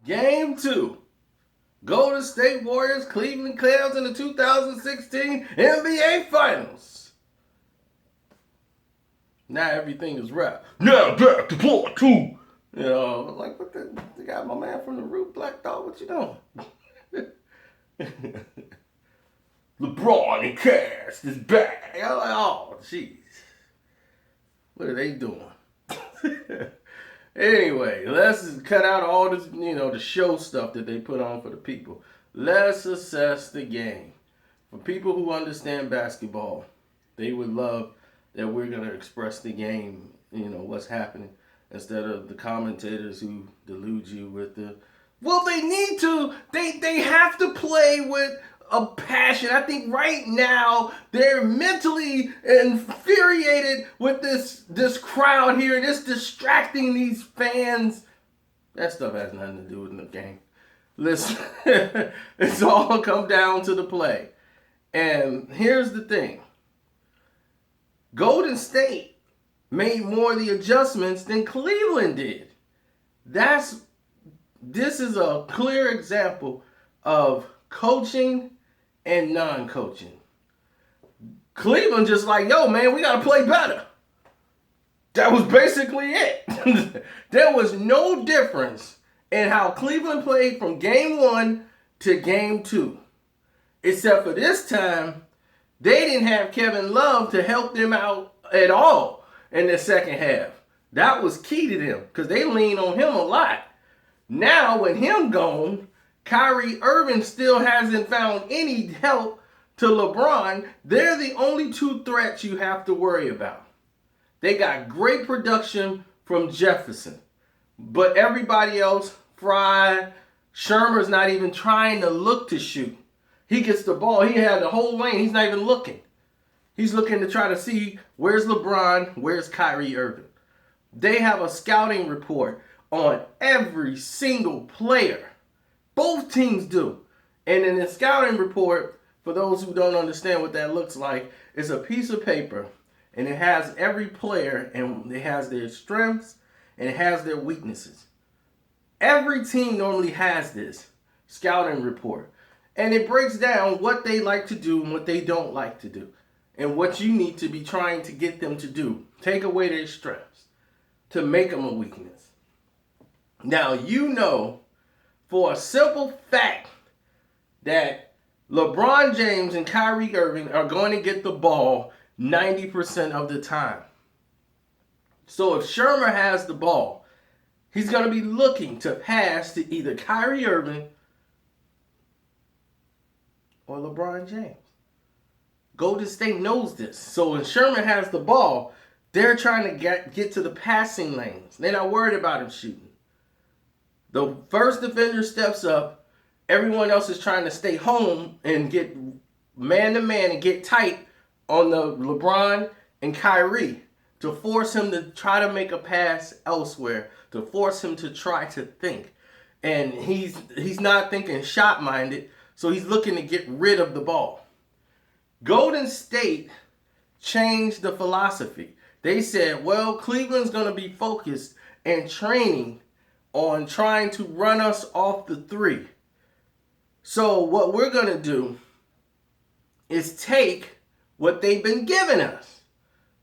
Game 2. Golden State Warriors, Cleveland Cavs in the 2016 NBA Finals. Now everything is wrapped. Now back to part 2. You know, like, what the? You got my man from the Root, Black Dog, what you doing? LeBron and Cass is back. I'm like, oh, jeez. What are they doing? Anyway, let's cut out all this, the show stuff that they put on for the people. Let's assess the game. For people who understand basketball, they would love that we're going to express the game, what's happening, instead of the commentators who delude you with the, well, they need to. They have to play with a passion. I think right now they're mentally infuriated with this crowd here, and it's distracting these fans. That stuff has nothing to do with the game. Listen, it's all come down to the play. And here's the thing. Golden State made more of the adjustments than Cleveland did. This is a clear example of coaching and non-coaching. Cleveland just like, yo, man, we got to play better. That was basically it. There was no difference in how Cleveland played from game 1 to game 2. Except for this time, they didn't have Kevin Love to help them out at all in the second half. That was key to them because they leaned on him a lot. Now, with him gone, Kyrie Irving still hasn't found any help to LeBron. They're the only two threats you have to worry about. They got great production from Jefferson. But everybody else, Fry, Shermer's not even trying to look to shoot. He gets the ball. He had the whole lane. He's not even looking. He's looking to try to see where's LeBron, where's Kyrie Irving. They have a scouting report on every single player. Both teams do. And in the scouting report, for those who don't understand what that looks like, it's a piece of paper and it has every player and it has their strengths and it has their weaknesses. Every team normally has this scouting report. And it breaks down what they like to do and what they don't like to do. And what you need to be trying to get them to do. Take away their strengths to make them a weakness. Now, for a simple fact that LeBron James and Kyrie Irving are going to get the ball 90% of the time. So if Shermer has the ball, he's going to be looking to pass to either Kyrie Irving or LeBron James. Golden State knows this. So when Sherman has the ball, they're trying to get to the passing lanes. They're not worried about him shooting. The first defender steps up. Everyone else is trying to stay home and get man-to-man and get tight on the LeBron and Kyrie to force him to try to make a pass elsewhere, to force him to try to think. And he's not thinking shot-minded, so he's looking to get rid of the ball. Golden State changed the philosophy. They said, well, Cleveland's going to be focused and training on trying to run us off the three. So what we're going to do is take what they've been giving us.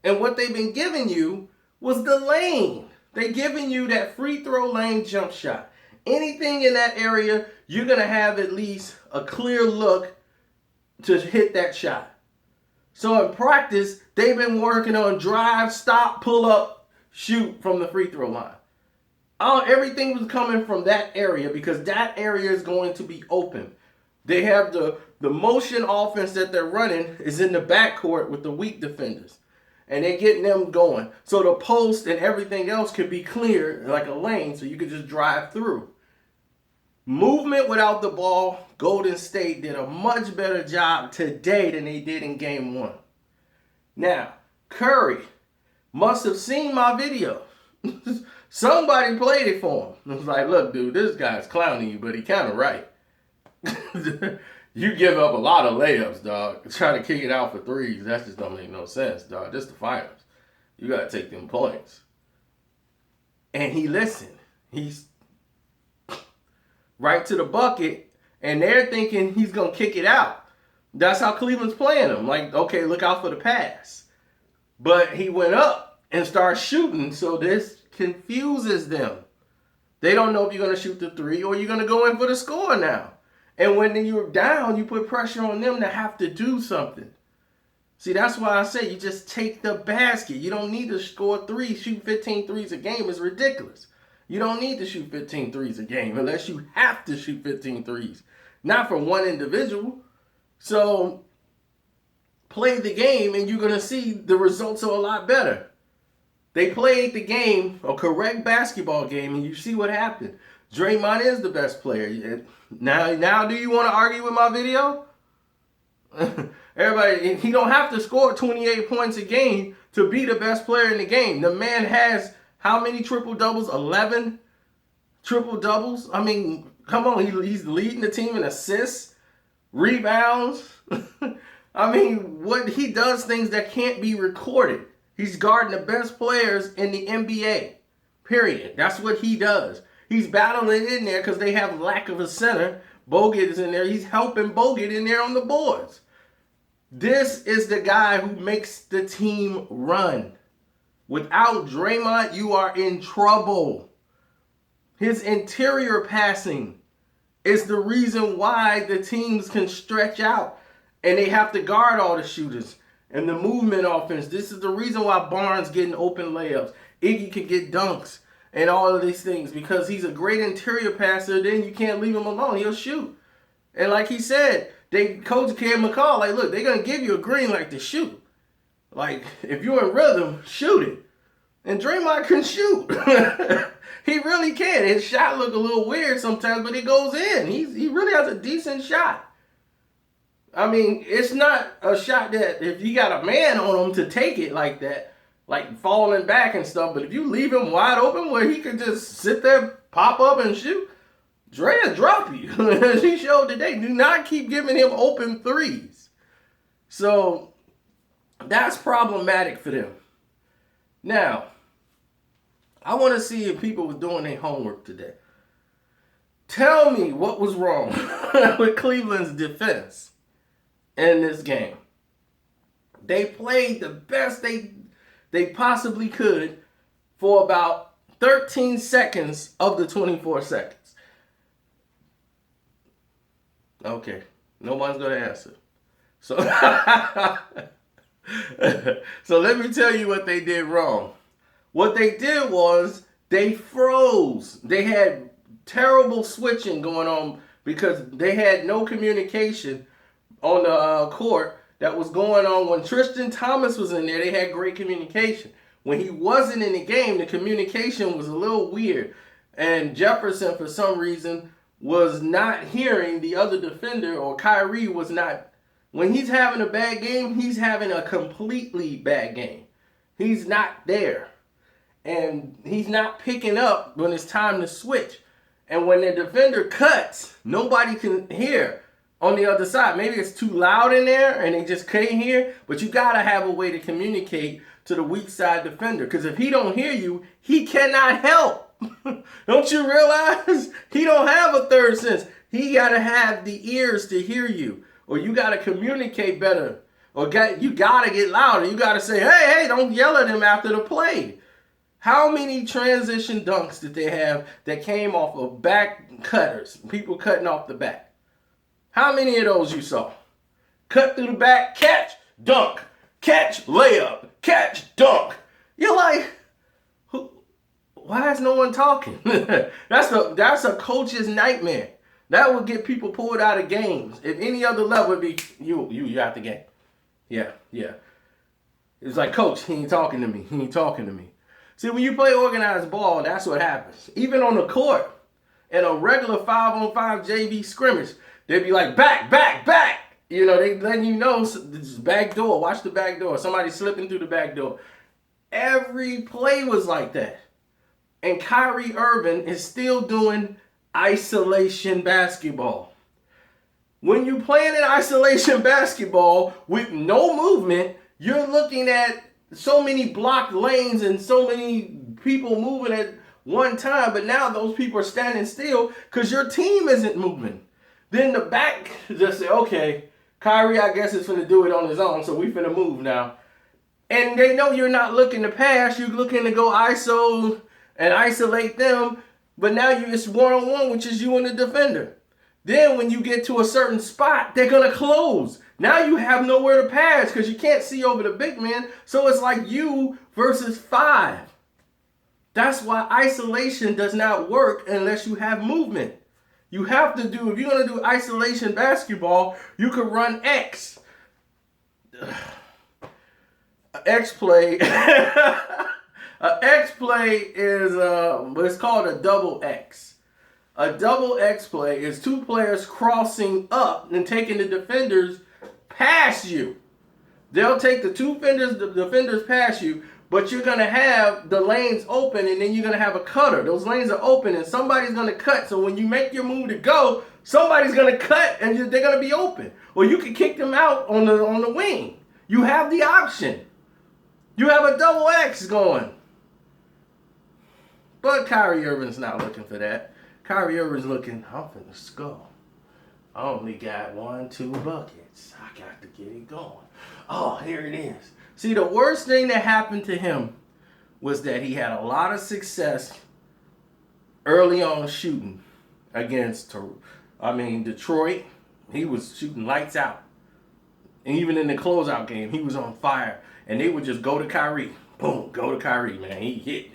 And what they've been giving you was the lane. They're giving you that free throw lane jump shot. Anything in that area, you're going to have at least a clear look to hit that shot. So in practice, they've been working on drive, stop, pull up, shoot from the free throw line. Everything was coming from that area because that area is going to be open. They have the motion offense that they're running is in the backcourt with the weak defenders. And they're getting them going. So the post and everything else can be clear like a lane so you can just drive through. Movement without the ball, Golden State did a much better job today than they did in game one. Now, Curry must have seen my video. Somebody played it for him. It was like, look, dude, this guy's clowning you, but he kind of right. You give up a lot of layups, dog. Trying to kick it out for threes, that just don't make no sense, dog. This the finals. You got to take them points. And he listened. right to the bucket, and they're thinking he's going to kick it out. That's how Cleveland's playing him. Like, okay, look out for the pass. But he went up and started shooting, so this confuses them. They don't know if you're going to shoot the three or you're going to go in for the score now. And when you're down, you put pressure on them to have to do something. See, that's why I say you just take the basket. You don't need to score three, shoot 15 threes a game. It's ridiculous. You don't need to shoot 15 threes a game unless you have to shoot 15 threes. Not for one individual. So play the game and you're going to see the results are a lot better. They played the game, a correct basketball game, and you see what happened. Draymond is the best player. Now, do you want to argue with my video? Everybody, he don't have to score 28 points a game to be the best player in the game. The man has how many triple-doubles? 11 triple-doubles? I mean, come on, he's leading the team in assists, rebounds. I mean, what he does things that can't be recorded. He's guarding the best players in the NBA, period. That's what he does. He's battling in there because they have lack of a center. Bogut is in there. He's helping Bogut in there on the boards. This is the guy who makes the team run. Without Draymond, you are in trouble. His interior passing is the reason why the teams can stretch out and they have to guard all the shooters. And the movement offense, this is the reason why Barnes getting open layups. Iggy can get dunks and all of these things because he's a great interior passer. Then you can't leave him alone. He'll shoot. And like he said, Coach Cam McCall, like, look, they're going to give you a green light to shoot. Like, if you're in rhythm, shoot it. And Draymond can shoot. He really can. His shot look a little weird sometimes, but it goes in. He really has a decent shot. I mean, it's not a shot that if you got a man on him to take it like that, like falling back and stuff, but if you leave him wide open where he could just sit there, pop up and shoot, Dre will drop you. As he showed today, do not keep giving him open threes. So that's problematic for them. Now, I want to see if people were doing their homework today. Tell me what was wrong with Cleveland's defense in this game. They played the best they possibly could for about 13 seconds of the 24 seconds. Okay, no one's going to answer. So, so let me tell you what they did wrong. What they did was they froze. They had terrible switching going on because they had no communication on the court that was going on. When Tristan Thompson was in there, they had great communication. When he wasn't in the game, the communication was a little weird. And Jefferson, for some reason, was not hearing the other defender, or Kyrie was not. When he's having a bad game, he's having a completely bad game. He's not there. And he's not picking up when it's time to switch. And when the defender cuts, nobody can hear on the other side. Maybe it's too loud in there and they just can't hear, but you got to have a way to communicate to the weak side defender. Because if he don't hear you, he cannot help. Don't you realize? He don't have a third sense. He got to have the ears to hear you. Or you got to communicate better. Or you got to get louder. You got to say, hey, don't yell at him after the play. How many transition dunks did they have that came off of back cutters? People cutting off the back. How many of those you saw? Cut through the back, catch, dunk. Catch, layup. Catch, dunk. You're like, why is no one talking? That's a coach's nightmare. That would get people pulled out of games. If any other level would be, you out the game. Yeah. It's like, coach, he ain't talking to me. See, when you play organized ball, that's what happens. Even on the court, in a regular 5-on-5 JV scrimmage, they'd be like, back. You know, they letting you know, this back door, watch the back door. Somebody slipping through the back door. Every play was like that. And Kyrie Irving is still doing isolation basketball. When you playing in isolation basketball with no movement, you're looking at so many blocked lanes and so many people moving at one time, but now those people are standing still because your team isn't moving. Then the back just say, okay, Kyrie, I guess, is finna do it on his own, so we finna move now. And they know you're not looking to pass, you're looking to go ISO and isolate them, but now it's one-on-one, which is you and the defender. Then when you get to a certain spot, they're going to close. Now you have nowhere to pass because you can't see over the big man, so it's like you versus 5. That's why isolation does not work unless you have movement. You have to do, if you're going to do isolation basketball, you could run X. X play. A X play is, it's called a double X. A double X play is 2 players crossing up and taking the defenders past you. They'll take the defenders past you, but you're going to have the lanes open, and then you're going to have a cutter. Those lanes are open, and somebody's going to cut. So when you make your move to go, somebody's going to cut, and they're going to be open. Or you can kick them out on the wing. You have the option. You have a double X going. But Kyrie Irving's not looking for that. Kyrie Irving's looking, I'm finna score. I only got 1-2 buckets. I got to get it going. Oh, here it is. See, the worst thing that happened to him was that he had a lot of success early on shooting against, Detroit. He was shooting lights out. And even in the closeout game, he was on fire. And they would just go to Kyrie. Boom, go to Kyrie, man. He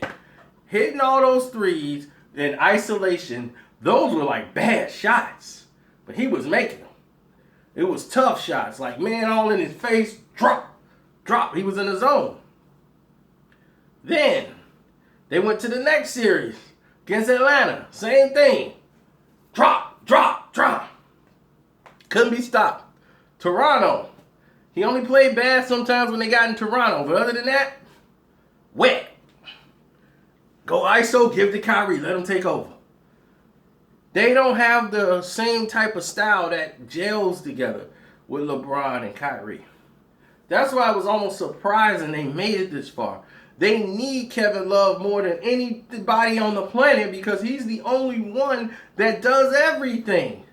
hitting all those threes in isolation. Those were like bad shots. But he was making them. It was tough shots. Like, man, all in his face. Drop. He was in the zone. Then, they went to the next series against Atlanta. Same thing. Drop. Couldn't be stopped. Toronto. He only played bad sometimes when they got in Toronto. But other than that, wet. Go ISO, give to Kyrie. Let him take over. They don't have the same type of style that gels together with LeBron and Kyrie. That's why I was almost surprising they made it this far. They need Kevin Love more than anybody on the planet because he's the only one that does everything.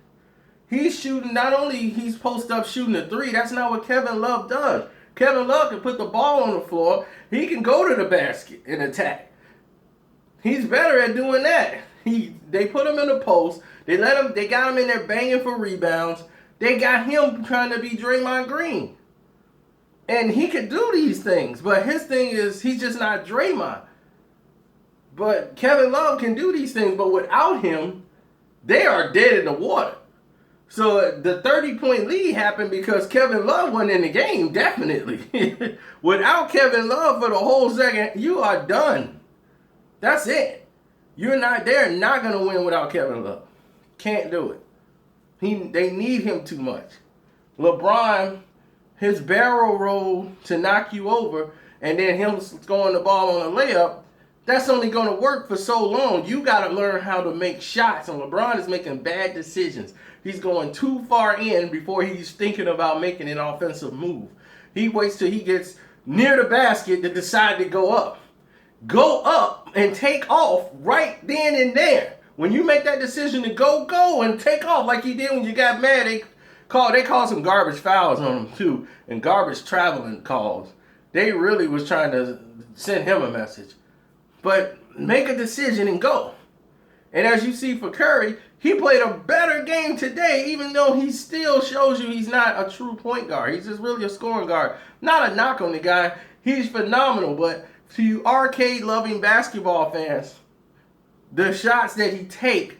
He's shooting, not only he's post up shooting a 3, that's not what Kevin Love does. Kevin Love can put the ball on the floor. He can go to the basket and attack. He's better at doing that. They put him in the post. They got him in there banging for rebounds. They got him trying to be Draymond Green. And he could do these things, but his thing is he's just not Draymond. But Kevin Love can do these things, but without him, they are dead in the water. So the 30-point lead happened because Kevin Love wasn't in the game, definitely. Without Kevin Love for the whole second, you are done. That's it. They're not going to win without Kevin Love. Can't do it. They need him too much. LeBron, his barrel roll to knock you over, and then him scoring the ball on a layup, that's only going to work for so long. You got to learn how to make shots, and LeBron is making bad decisions. He's going too far in before he's thinking about making an offensive move. He waits till he gets near the basket to decide to go up. Go up and take off right then and there. When you make that decision to go and take off like you did when you got mad, they called some garbage fouls on him too, and garbage traveling calls. They really was trying to send him a message. But make a decision and go. And as you see for Curry, he played a better game today, even though he still shows you he's not a true point guard. He's just really a scoring guard. Not a knock on the guy. He's phenomenal. But to you arcade-loving basketball fans, the shots that he take,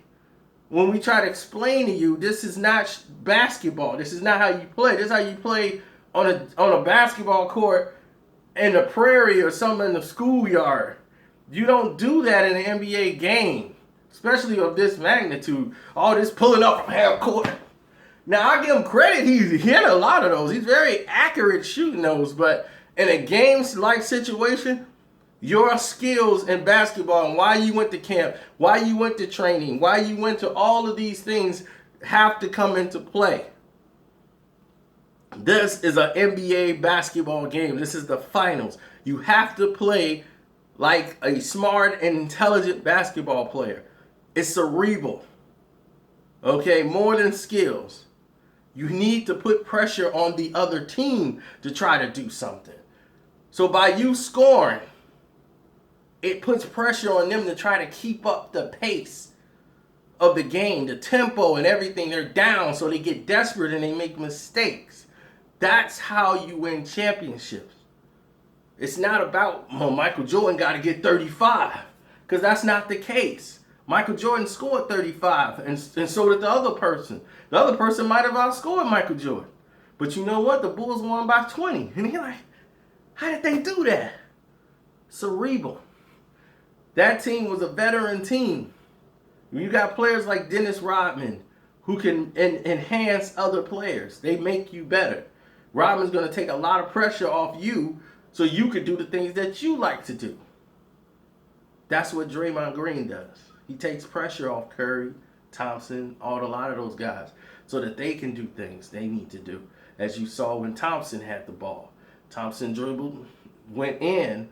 when we try to explain to you, this is not basketball. This is not how you play. This is how you play on a basketball court in the prairie or something in the schoolyard. You don't do that in an NBA game, especially of this magnitude. All this pulling up from half court. Now, I give him credit. He hit a lot of those. He's very accurate shooting those. But in a game-like situation, your skills in basketball and why you went to camp, why you went to training, why you went to all of these things have to come into play. This is an NBA basketball game. This is the finals. You have to play like a smart and intelligent basketball player. It's cerebral. Okay, more than skills. You need to put pressure on the other team to try to do something. So by you scoring, it puts pressure on them to try to keep up the pace of the game, the tempo and everything. They're down, so they get desperate and they make mistakes. That's how you win championships. It's not about, well, Michael Jordan got to get 35, because that's not the case. Michael Jordan scored 35, and so did the other person. The other person might have outscored Michael Jordan. But you know what? The Bulls won by 20. And you're like, how did they do that? Cerebral. That team was a veteran team. You got players like Dennis Rodman who can enhance other players. They make you better. Rodman's going to take a lot of pressure off you so you could do the things that you like to do. That's what Draymond Green does. He takes pressure off Curry, Thompson, a lot of those guys, so that they can do things they need to do. As you saw when Thompson had the ball. Thompson dribbled, went in,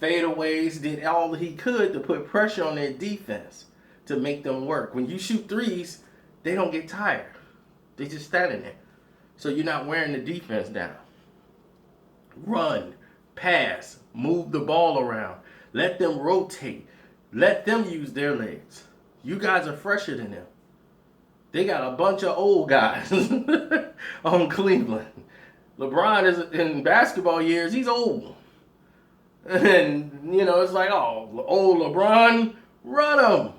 fadeaways, did all he could to put pressure on their defense to make them work. When you shoot threes, they don't get tired. They just standing there. So you're not wearing the defense down. Run, pass, move the ball around. Let them rotate. Let them use their legs. You guys are fresher than them. They got a bunch of old guys on Cleveland. LeBron is in basketball years, he's old. And, it's like, oh, old LeBron, run them.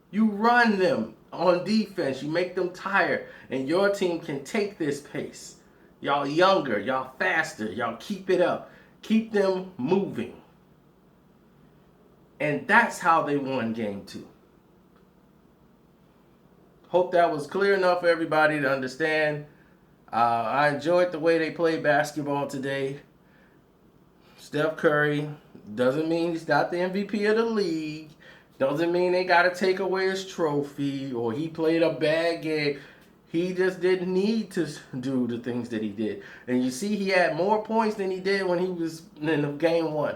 You run them on defense. You make them tired. And your team can take this pace. Y'all younger, y'all faster, y'all keep it up. Keep them moving. And that's how they won game 2. Hope that was clear enough for everybody to understand. I enjoyed the way they played basketball today. Steph Curry doesn't mean he's not the MVP of the league. Doesn't mean they got to take away his trophy or he played a bad game. He just didn't need to do the things that he did. And you see he had more points than he did when he was in game 1.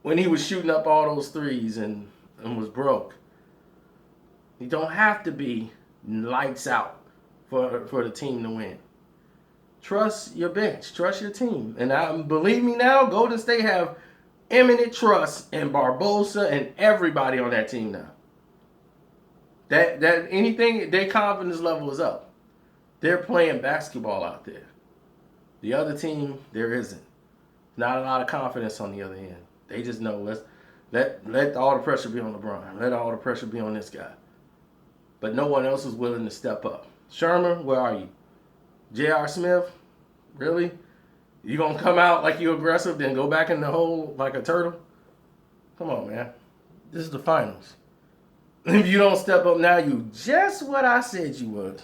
When he was shooting up all those threes and was broke. You don't have to be lights out for the team to win. Trust your bench. Trust your team. And believe me now, Golden State have eminent trust in Barbosa and everybody on that team now. That anything, their confidence level is up. They're playing basketball out there. The other team, there isn't. Not a lot of confidence on the other end. They just know, let all the pressure be on LeBron. Let all the pressure be on this guy. But no one else is willing to step up. Shermer, where are you? J.R. Smith, really? You going to come out like you're aggressive, then go back in the hole like a turtle? Come on, man. This is the finals. If you don't step up now, you just what I said you would.